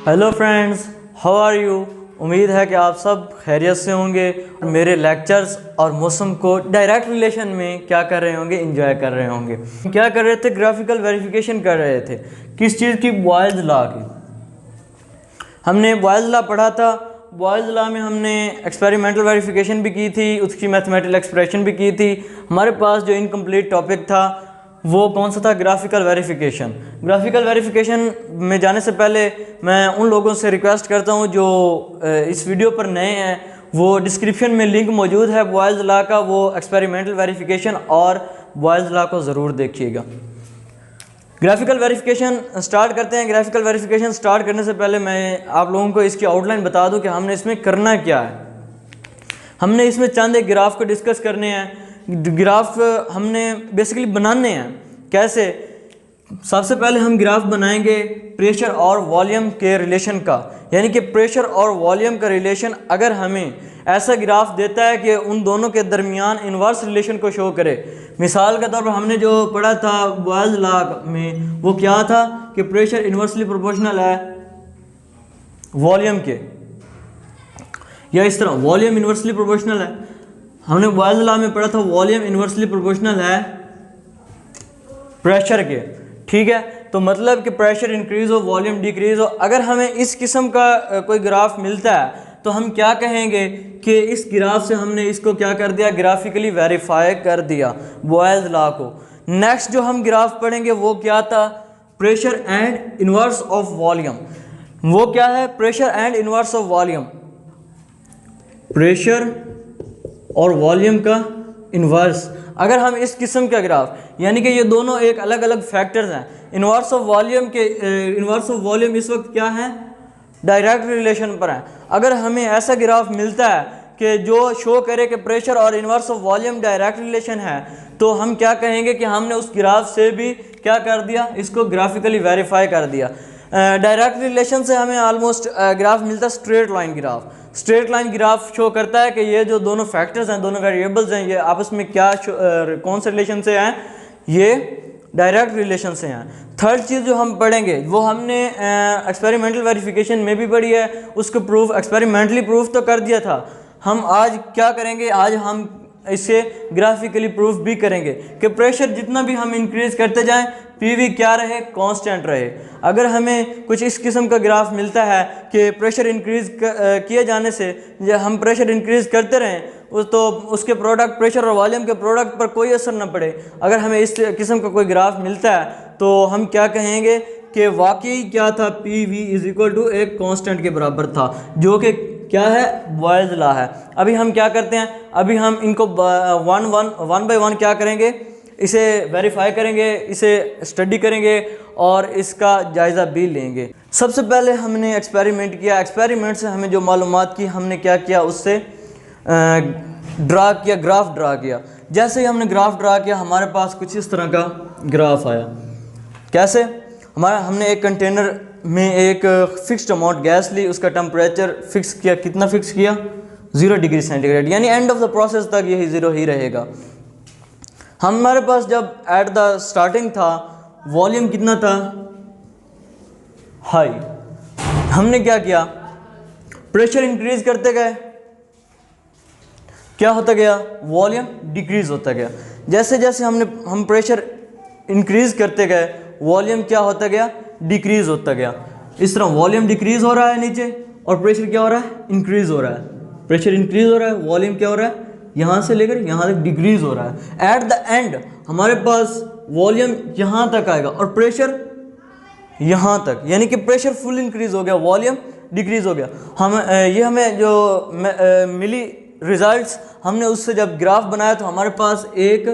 Hello friends, how are you. उम्मीद है कि आप सब खैरियत से होंगे। मेरे लेक्चर्स और मौसम को डायरेक्ट रिलेशन में क्या कर रहे होंगे, एंजॉय कर रहे होंगे। क्या कर रहे थे? ग्राफिकल वेरिफिकेशन कर रहे थे। किस चीज़ की? बॉयल्स लॉ की। हमने बॉयल्स लॉ पढ़ा था। बॉयल्स लॉ में हमने एक्सपेरिमेंटल वेरिफिकेशन भी की थी, उसकी मैथमेटिकल एक्सप्रेशन भी की थी। हमारे पास जो इनकम्प्लीट टॉपिक था वो कौन सा था? Graphical verification. ग्राफिकल वेरिफिकेशन में जाने से पहले मैं उन लोगों से रिक्वेस्ट करता हूं जो इस वीडियो पर नए हैं, वो डिस्क्रिप्शन में लिंक मौजूद है बॉयल्स लॉ का, वो एक्सपेरिमेंटल वेरिफिकेशन और बॉयल्स लॉ को ज़रूर देखिएगा। ग्राफिकल वेरिफिकेशन स्टार्ट करते हैं। ग्राफिकल वेरिफिकेशन स्टार्ट करने से पहले मैं आप लोगों को इसकी आउटलाइन बता दूं कि हमने इसमें करना क्या है। हमने इसमें चंद एक ग्राफ को डिस्कस करने हैं। ग्राफ हमने बेसिकली बनाने हैं। कैसे? सबसे पहले हम ग्राफ बनाएंगे प्रेशर और वॉल्यूम के रिलेशन का, यानी कि प्रेशर और वॉल्यूम का रिलेशन अगर हमें ऐसा ग्राफ देता है कि उन दोनों के दरमियान इन्वर्स रिलेशन को शो करे। मिसाल के तौर पर हमने जो पढ़ा था बॉयल्स लॉ में, वो क्या था कि प्रेशर इन्वर्सली प्रोपोर्शनल है वॉल्यूम के, या इस तरह वॉल्यूम इन्वर्सली प्रोपोर्शनल है। हमने बॉयल्स लॉ में पढ़ा था वॉल्यूम इन्वर्सली प्रोपोर्शनल है प्रेशर के। ठीक है, तो मतलब कि प्रेशर इंक्रीज हो, वॉल्यूम डिक्रीज हो। अगर हमें इस किस्म का कोई ग्राफ मिलता है तो हम क्या कहेंगे कि इस ग्राफ से हमने इसको क्या कर दिया? ग्राफिकली वेरीफाई कर दिया बॉयल्स लॉ को। नेक्स्ट जो हम ग्राफ पढ़ेंगे वो क्या था? Pressure and inverse of volume. वो क्या है? Pressure and inverse of volume, pressure और वॉल्यूम का इन्वर्स। अगर हम इस किस्म का ग्राफ, यानी कि ये दोनों एक अलग अलग फैक्टर्स हैं, इन्वर्स ऑफ वॉल्यूम के इन्वर्स ऑफ वॉल्यूम इस वक्त क्या है? डायरेक्ट रिलेशन पर है। अगर हमें ऐसा ग्राफ मिलता है कि जो शो करे कि प्रेशर और inverse of volume direct relation है, तो हम क्या कहेंगे कि हमने उस ग्राफ से भी क्या कर दिया? इसको ग्राफिकली वेरीफाई कर दिया। डायरेक्ट रिलेशन से हमें ऑलमोस्ट ग्राफ मिलता है straight line graph. Straight line graph show करता है कि ये जो दोनों फैक्टर्स हैं, दोनों वेरिएबल्स हैं, ये आपस में क्या कौन से रिलेशन से हैं? ये डायरेक्ट रिलेशन से हैं। थर्ड चीज़ जो हम पढ़ेंगे वो हमने एक्सपेरिमेंटल वेरिफिकेशन में भी पढ़ी है, उसको प्रूफ एक्सपेरिमेंटली प्रूफ तो कर दिया था। हम आज क्या करेंगे? आज हम इसे ग्राफिकली प्रूफ भी करेंगे कि प्रेशर जितना भी हम इंक्रीज करते जाएं, पीवी क्या रहे? कांस्टेंट रहे। अगर हमें कुछ इस किस्म का ग्राफ मिलता है कि प्रेशर इंक्रीज किए जाने से हम प्रेशर इंक्रीज करते रहें, तो उसके प्रोडक्ट, प्रेशर और वॉल्यूम के प्रोडक्ट पर कोई असर न पड़े। अगर हमें इस किस्म का कोई ग्राफ मिलता है तो हम क्या कहेंगे कि वाकई क्या था? P V is equal to एक कांस्टेंट के बराबर था, जो कि क्या है? बॉयल्स लॉ है। अभी हम क्या करते हैं? अभी हम इनको वन बाय वन क्या करेंगे? इसे वेरीफाई करेंगे, इसे स्टडी करेंगे और इसका जायज़ा भी लेंगे। सबसे पहले हमने एक्सपेरिमेंट किया। एक्सपेरिमेंट से हमें जो मालूमात की, हमने क्या किया? उससे ड्रा किया, ग्राफ ड्रा किया। जैसे ही हमने ग्राफ ड्रा किया, हमारे पास कुछ इस तरह का ग्राफ आया। कैसे? हमने एक कंटेनर में एक फिक्स्ड अमाउंट गैस ली, उसका टेम्परेचर फिक्स किया। कितना फिक्स किया? 0 डिग्री सेंटीग्रेड, यानी एंड ऑफ द प्रोसेस तक यही 0 ही रहेगा। हमारे पास जब एट द स्टार्टिंग था, वॉल्यूम कितना था? हाई। हमने क्या किया? प्रेशर इंक्रीज करते गए, क्या होता गया? वॉल्यूम डिक्रीज होता गया। जैसे जैसे हम प्रेशर इंक्रीज करते गए, वॉल्यूम क्या होता गया? डिक्रीज होता गया। इस तरह वॉल्यूम डिक्रीज हो रहा है नीचे, और प्रेशर क्या हो रहा है? इंक्रीज हो रहा है। प्रेशर इंक्रीज हो रहा है, वॉल्यूम क्या हो रहा है? यहाँ से लेकर यहाँ तक डिक्रीज हो रहा है। एट द एंड हमारे पास वॉल्यूम यहाँ तक आएगा और प्रेशर यहाँ तक, यानी कि प्रेशर फुल इंक्रीज हो गया, वॉल्यूम डिक्रीज हो गया। हमें जो मिली रिजल्ट्स, हमने उससे जब ग्राफ बनाया तो हमारे पास एक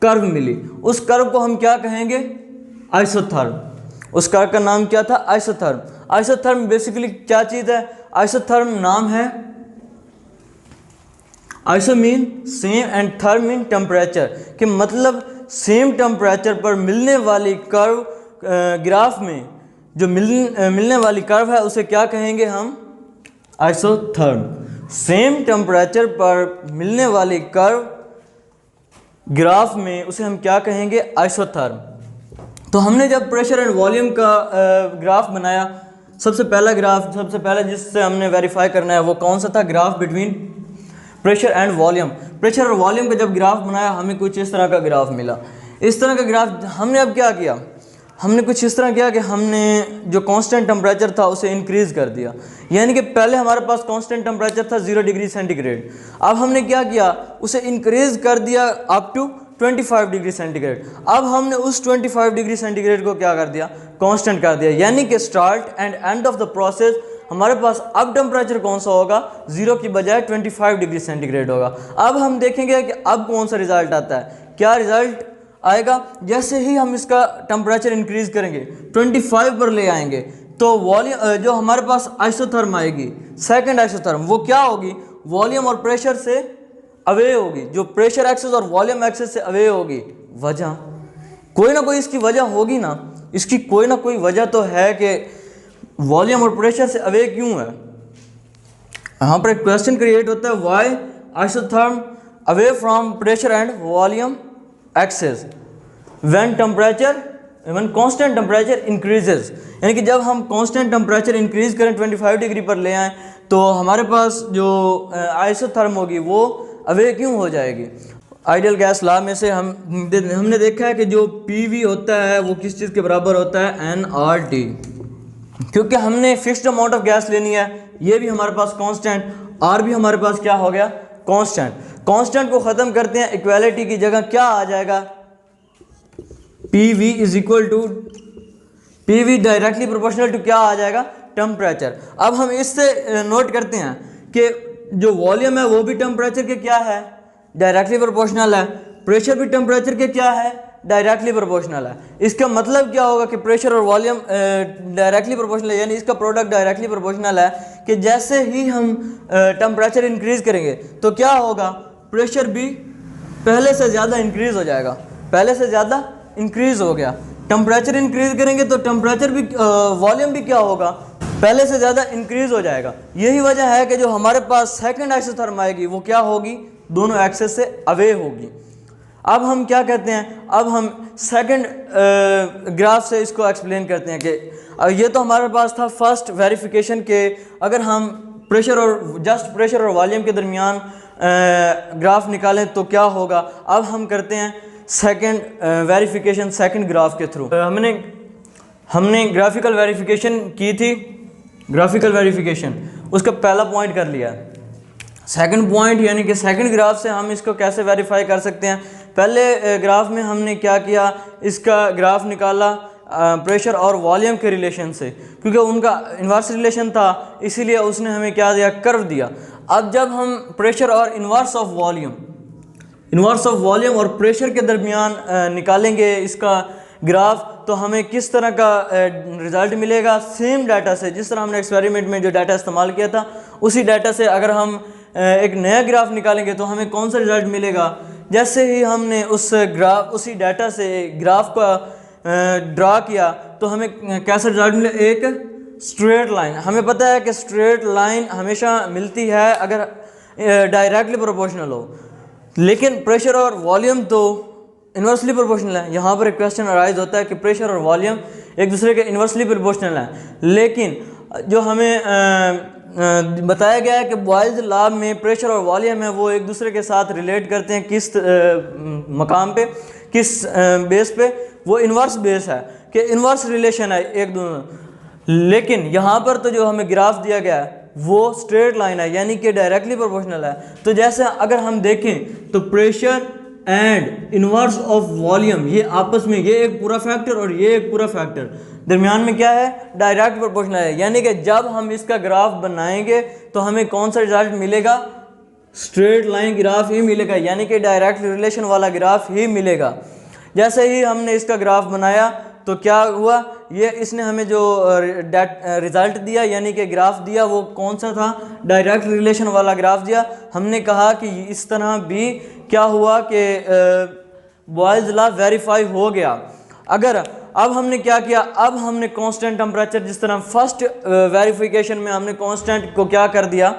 कर्व मिली। उस कर्व को हम क्या कहेंगे? आइसोथर्म। उस कर्व का नाम क्या था? आइसोथर्म। आइसोथर्म बेसिकली क्या चीज़ है? आइसोथर्म नाम है, iso mean same and therm mean temperature, कि मतलब सेम टेम्परेचर पर मिलने वाली कर्व, ग्राफ में जो मिलने वाली कर्व है उसे क्या कहेंगे हम? आइसोथर्म। सेम टेम्परेचर पर मिलने वाली कर्व ग्राफ में उसे हम क्या कहेंगे? आइसोथर्म। तो हमने जब प्रेशर एंड वॉल्यूम का ग्राफ बनाया, सबसे पहला ग्राफ, सबसे पहले जिससे हमने वेरीफाई करना है वो कौन सा था, graph between pressure and volume. Pressure और वॉल्यूम का जब ग्राफ बनाया हमें कुछ इस तरह का ग्राफ मिला। इस तरह का ग्राफ हमने अब क्या किया, हमने कुछ इस तरह किया कि हमने जो कांस्टेंट टेम्परेचर था उसे इंक्रीज़ कर दिया। यानी कि पहले हमारे पास कांस्टेंट टेम्परेचर था 0 डिग्री सेंटीग्रेड, अब हमने क्या किया, उसे इंक्रीज़ कर दिया अप टू 25 डिग्री सेंटीग्रेड। अब हमने उस 25 डिग्री सेंटीग्रेड को क्या कर दिया, कांस्टेंट कर दिया। यानी कि start and end of the process हमारे पास अब टेम्परेचर कौन सा होगा, 0 की बजाय 25 डिग्री सेंटीग्रेड होगा। अब हम देखेंगे कि अब कौन सा रिजल्ट आता है। क्या रिजल्ट आएगा, जैसे ही हम इसका टेम्परेचर इंक्रीज़ करेंगे 25 पर ले आएंगे तो वॉल्यूम जो हमारे पास आइसोथर्म आएगी, सेकंड आइसोथर्म, वो क्या होगी, वॉल्यूम और प्रेशर से अवे होगी। जो प्रेशर एक्सेस और वॉल्यूम एक्सेस से अवे होगी, वजह कोई ना कोई इसकी वजह होगी ना, इसकी कोई ना कोई वजह तो है कि वॉल्यूम और प्रेशर से अवे क्यों है। यहाँ पर एक क्वेश्चन क्रिएट होता है, why isotherm away from pressure and volume axes when constant temperature increases. यानी कि जब हम कांस्टेंट टेम्परेचर इंक्रीज करें 25 डिग्री पर ले आएँ तो हमारे पास जो आइसोथर्म होगी वो अवे क्यों हो जाएगी। आइडियल गैस लॉ में से हमने देखा है कि जो PV होता है वो किस चीज़ के बराबर होता है, nRT। क्योंकि हमने फिक्स्ड अमाउंट ऑफ गैस लेनी है, ये भी हमारे पास कांस्टेंट, R भी हमारे पास क्या हो गया, कांस्टेंट। कांस्टेंट को ख़त्म करते हैं, इक्वालिटी की जगह क्या आ जाएगा, PV is equal to PV directly proportional to क्या आ जाएगा, टेम्परेचर। अब हम इससे नोट करते हैं कि जो वॉल्यूम है वो भी टेम्परेचर के क्या है, डायरेक्टली प्रोपोर्शनल है, प्रेशर भी टेम्परेचर के क्या है, डायरेक्टली प्रोपोर्शनल है। इसका मतलब क्या होगा कि प्रेशर और वॉल्यूम डायरेक्टली प्रोपोर्शनल है, यानी इसका प्रोडक्ट डायरेक्टली प्रोपोर्शनल है कि जैसे ही हम टेम्परेचर इंक्रीज़ करेंगे तो क्या होगा, प्रेशर भी पहले से ज़्यादा इंक्रीज़ हो जाएगा, पहले से ज़्यादा इंक्रीज़ हो गया। टेम्परेचर इंक्रीज़ करेंगे तो टेम्परेचर भी, वॉल्यूम भी क्या होगा, पहले से ज़्यादा इंक्रीज़ हो जाएगा। यही वजह है कि जो हमारे पास सेकंड आइसोथर्म आएगी वो क्या होगी, दोनों एक्सेस से अवे होगी। अब हम क्या कहते हैं, अब हम सेकंड ग्राफ से इसको एक्सप्लेन करते हैं कि ये तो हमारे पास था फर्स्ट वेरिफिकेशन के अगर हम प्रेशर और जस्ट प्रेशर और वॉल्यूम के दरमियान ग्राफ निकालें तो क्या होगा। अब हम करते हैं सेकंड वेरिफिकेशन सेकंड ग्राफ के थ्रू। हमने ग्राफिकल वेरिफिकेशन की थी, ग्राफिकल वेरिफिकेशन उसका पहला पॉइंट कर लिया। सेकंड पॉइंट यानी कि सेकंड ग्राफ से हम इसको कैसे वेरीफाई कर सकते हैं। पहले ग्राफ में हमने क्या किया, इसका ग्राफ निकाला प्रेशर और वॉल्यूम के रिलेशन से, क्योंकि उनका इन्वर्स रिलेशन था इसीलिए उसने हमें क्या दिया, कर्व दिया। अब जब हम प्रेशर और इन्वर्स ऑफ वॉल्यूम और प्रेशर के दरमियान निकालेंगे इसका ग्राफ तो हमें किस तरह का रिज़ल्ट मिलेगा, सेम डाटा से, जिस तरह हमने एक्सपेरिमेंट में जो डाटा इस्तेमाल किया था उसी डाटा से अगर हम एक नया ग्राफ निकालेंगे तो हमें कौन सा रिज़ल्ट मिलेगा। जैसे ही हमने उसी डाटा से ग्राफ का ड्रा किया तो हमें कैसा रिज़ल्ट मिले, एक स्ट्रेट लाइन। हमें पता है कि स्ट्रेट लाइन हमेशा मिलती है अगर डायरेक्टली प्रोपोर्शनल हो, लेकिन प्रेशर और वॉल्यूम तो इन्वर्सली प्रोपोर्शनल है। यहाँ पर एक क्वेश्चन अराइज होता है कि प्रेशर और वॉल्यूम एक दूसरे के इन्वर्सली प्रोपोर्शनल हैं, लेकिन जो हमें बताया गया है कि बॉयल्स लॉ में प्रेशर और वॉल्यूम है वो एक दूसरे के साथ रिलेट करते हैं किस मकाम पे, किस बेस पे, वो इन्वर्स बेस है कि इन्वर्स रिलेशन है एक दोनों। लेकिन यहाँ पर तो जो हमें ग्राफ दिया गया है वो स्ट्रेट लाइन है, यानी कि डायरेक्टली प्रोपोर्शनल है। तो जैसे अगर हम देखें तो pressure and inverse of volume ये आपस में, ये एक पूरा फैक्टर और ये एक पूरा फैक्टर, दरमियान में क्या है, डायरेक्ट प्रोपोर्शनल है। यानी कि जब हम इसका ग्राफ बनाएंगे तो हमें कौन सा रिजल्ट मिलेगा, स्ट्रेट लाइन ग्राफ ही मिलेगा, यानी कि डायरेक्ट रिलेशन वाला ग्राफ ही मिलेगा। जैसे ही हमने इसका ग्राफ बनाया तो क्या हुआ, ये इसने हमें जो रिज़ल्ट दिया यानी कि ग्राफ दिया वो कौन सा था, डायरेक्ट रिलेशन वाला ग्राफ दिया। हमने कहा कि इस तरह भी क्या हुआ कि बॉयल्स लॉ वेरीफाई हो गया। अगर अब हमने क्या किया, अब हमने कांस्टेंट टेम्परेचर, जिस तरह फर्स्ट वेरिफिकेशन में हमने कांस्टेंट को क्या कर दिया,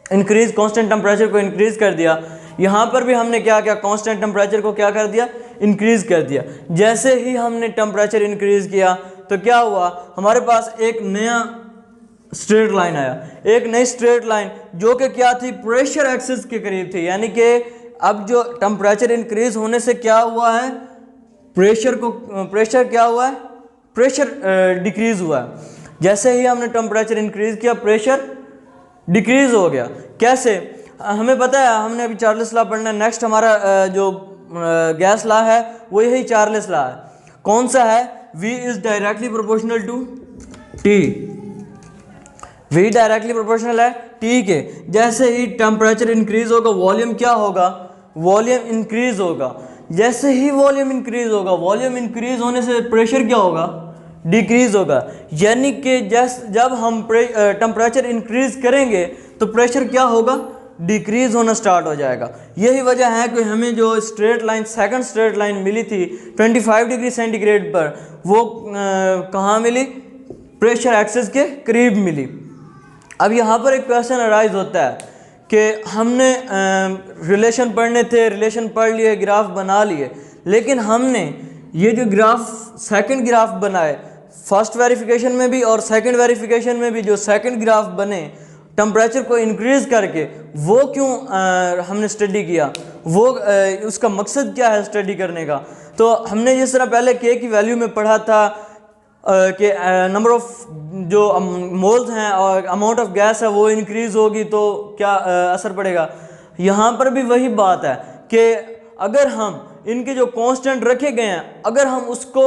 इंक्रीज, कांस्टेंट टेम्परेचर को इंक्रीज कर दिया, यहाँ पर भी हमने क्या किया, कांस्टेंट टेम्परेचर को क्या कर दिया, इंक्रीज कर दिया। जैसे ही हमने टेम्परेचर इंक्रीज किया तो क्या हुआ, हमारे पास एक नया स्ट्रेट लाइन आया, एक नई स्ट्रेट लाइन जो कि क्या थी, प्रेशर एक्सिस के करीब थी। यानी कि अब जो टेम्परेचर इंक्रीज होने से क्या हुआ है, प्रेशर क्या हुआ है, प्रेशर डिक्रीज हुआ है। जैसे ही हमने टेम्परेचर इंक्रीज किया प्रेशर डिक्रीज हो गया। कैसे, हमें पता है, हमने अभी चार्ल्स लॉ पढ़ना है। नेक्स्ट हमारा जो गैस लॉ है वो यही चार्ल्स लॉ है। कौन सा है, V is directly proportional to T। V directly proportional है T के। जैसे ही टेम्परेचर इंक्रीज होगा वॉल्यूम क्या होगा, वॉल्यूम इंक्रीज होगा। जैसे ही वॉल्यूम इंक्रीज होगा, वॉल्यूम इंक्रीज होने से प्रेशर क्या होगा, डिक्रीज होगा। यानी कि जब हम टेम्परेचर इंक्रीज करेंगे तो प्रेशर क्या होगा, डिक्रीज होना स्टार्ट हो जाएगा। यही वजह है कि हमें जो straight line, second straight line मिली थी 25 डिग्री सेंटीग्रेड पर, वो कहाँ मिली, प्रेशर एक्सिस के करीब मिली। अब यहाँ पर एक क्वेश्चन अराइज होता है कि हमने रिलेशन पढ़ने थे, रिलेशन पढ़ लिए, ग्राफ बना लिए, लेकिन हमने ये जो ग्राफ, सेकंड ग्राफ बनाए, फर्स्ट वेरिफिकेशन में भी और सेकंड वेरिफिकेशन में भी जो सेकंड ग्राफ बने टेम्परेचर को इंक्रीज करके, वो क्यों हमने स्टडी किया, वो उसका मकसद क्या है स्टडी करने का। तो हमने जिस तरह पहले के की वैल्यू में पढ़ा था कि नंबर ऑफ जो मोल्स हैं और अमाउंट ऑफ गैस है वो इंक्रीज होगी तो क्या असर पड़ेगा। यहाँ पर भी वही बात है कि अगर हम इनके जो कांस्टेंट रखे गए हैं, अगर हम उसको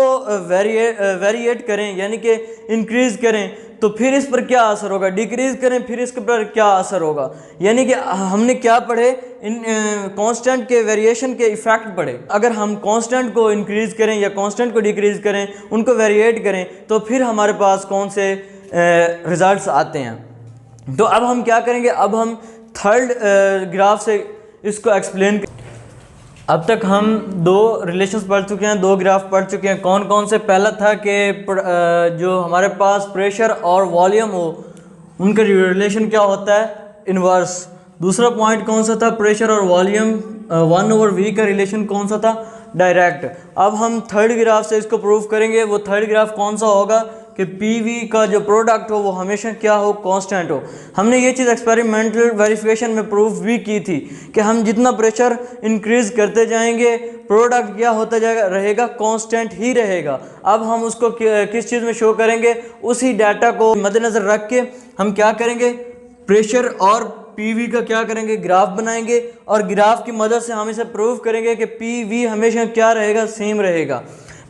वेरिएट करें यानी कि इंक्रीज करें, तो फिर इस पर क्या असर होगा, डिक्रीज करें फिर इसके पर क्या असर होगा। यानी कि हमने क्या पढ़े, इन कांस्टेंट के वेरिएशन के इफेक्ट पढ़े। अगर हम कांस्टेंट को इंक्रीज करें या कांस्टेंट को डिक्रीज करें, उनको वेरिएट करें, तो फिर हमारे पास कौन से रिजल्ट्स आते हैं। तो अब हम क्या करेंगे, अब हम थर्ड ग्राफ से इसको एक्सप्लेन। अब तक हम दो रिलेशंस पढ़ चुके हैं, दो ग्राफ पढ़ चुके हैं। कौन कौन से, पहला था कि जो हमारे पास प्रेशर और वॉल्यूम हो उनका रिलेशन क्या होता है, इन्वर्स। दूसरा पॉइंट कौन सा था, प्रेशर और वॉल्यूम 1/V का रिलेशन कौन सा था, डायरेक्ट। अब हम थर्ड ग्राफ से इसको प्रूव करेंगे। वो थर्ड ग्राफ कौन सा होगा कि PV का जो प्रोडक्ट हो वो हमेशा क्या हो, कांस्टेंट हो। हमने ये चीज़ एक्सपेरिमेंटल वेरिफिकेशन में प्रूफ भी की थी कि हम जितना प्रेशर इंक्रीज करते जाएंगे प्रोडक्ट क्या होता जाएगा, रहेगा कांस्टेंट ही रहेगा। अब हम उसको किस चीज़ में शो करेंगे, उसी डाटा को मद्देनज़र रख के हम क्या करेंगे, प्रेशर और PV का क्या करेंगे, ग्राफ बनाएंगे, और ग्राफ की मदद से हम इसे प्रूव करेंगे कि PV हमेशा क्या रहेगा, सेम रहेगा।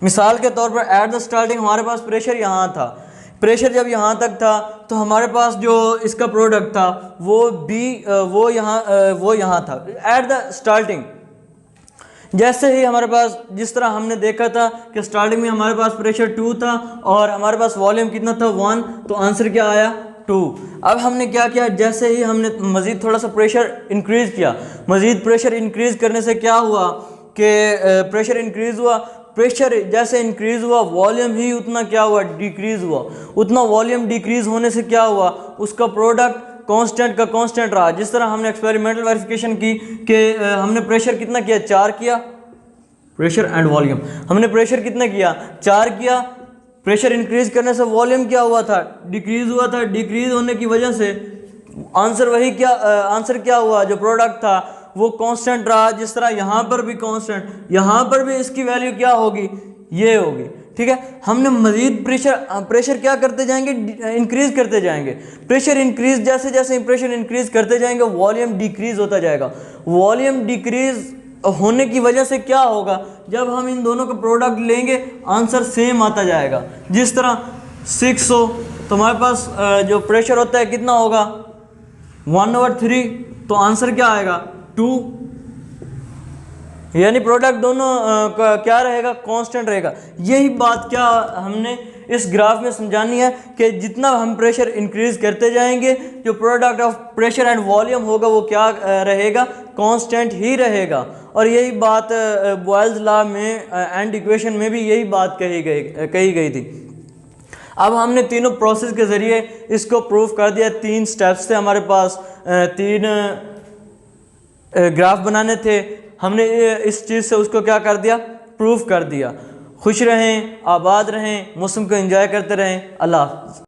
मिसाल के तौर पर एट द स्टार्टिंग हमारे पास प्रेशर यहाँ था, प्रेशर जब यहाँ तक था तो हमारे पास जो इसका प्रोडक्ट था वो यहाँ था एट द स्टार्टिंग। जैसे ही हमारे पास, जिस तरह हमने देखा था कि स्टार्टिंग में हमारे पास प्रेशर 2 था और हमारे पास वॉल्यूम कितना था 1, तो आंसर क्या आया 2। अब हमने क्या किया, जैसे ही हमने मज़ीद थोड़ा सा प्रेशर इंक्रीज़ किया, मज़ीद प्रेशर इंक्रीज़ करने से क्या हुआ कि प्रेशर इंक्रीज़ हुआ, प्रेशर जैसे इंक्रीज़ हुआ वॉल्यूम ही उतना क्या हुआ, डिक्रीज़ हुआ। उतना वॉल्यूम डिक्रीज़ होने से क्या हुआ, उसका प्रोडक्ट कांस्टेंट का कांस्टेंट रहा। जिस तरह हमने एक्सपेरिमेंटल वेरिफिकेशन की कि हमने प्रेशर कितना किया, 4 किया, प्रेशर एंड वॉल्यूम हमने प्रेशर कितना किया, 4 किया। प्रेशर इंक्रीज करने से वॉल्यूम क्या हुआ था, डिक्रीज हुआ था। डिक्रीज होने की वजह से आंसर वही क्या, आंसर क्या हुआ, जो प्रोडक्ट था वो कांस्टेंट रहा। जिस तरह यहाँ पर भी कांस्टेंट, यहाँ पर भी इसकी वैल्यू क्या होगी, ये होगी। ठीक है, हमने मजीद प्रेशर क्या करते जाएंगे, इंक्रीज करते जाएंगे। प्रेशर इंक्रीज, जैसे जैसे प्रेशर इंक्रीज करते जाएंगे वॉल्यूम डिक्रीज होता जाएगा। वॉल्यूम डिक्रीज होने की वजह से क्या होगा, जब हम इन दोनों का प्रोडक्ट लेंगे आंसर सेम आता जाएगा। जिस तरह 6 हो तो हमारे पास जो प्रेशर होता है कितना होगा, 1/3, तो आंसर क्या आएगा 2। यानी प्रोडक्ट दोनों का क्या रहेगा, कांस्टेंट रहेगा। यही बात क्या हमने इस ग्राफ में समझानी है कि जितना हम प्रेशर इंक्रीज करते जाएंगे जो product of pressure and volume होगा वो क्या रहेगा, कांस्टेंट ही रहेगा। और यही बात बॉयल्स लॉ में एंड इक्वेशन में भी यही बात कही गई थी। अब हमने तीनों प्रोसेस के ज़रिए इसको प्रूफ कर दिया। 3 स्टेप्स थे हमारे पास, 3 ग्राफ बनाने थे। हमने इस चीज़ से उसको क्या कर दिया, प्रूफ कर दिया। खुश रहें, आबाद रहें, मौसम को एंजॉय करते रहें। अल्लाह हाफ़िज़।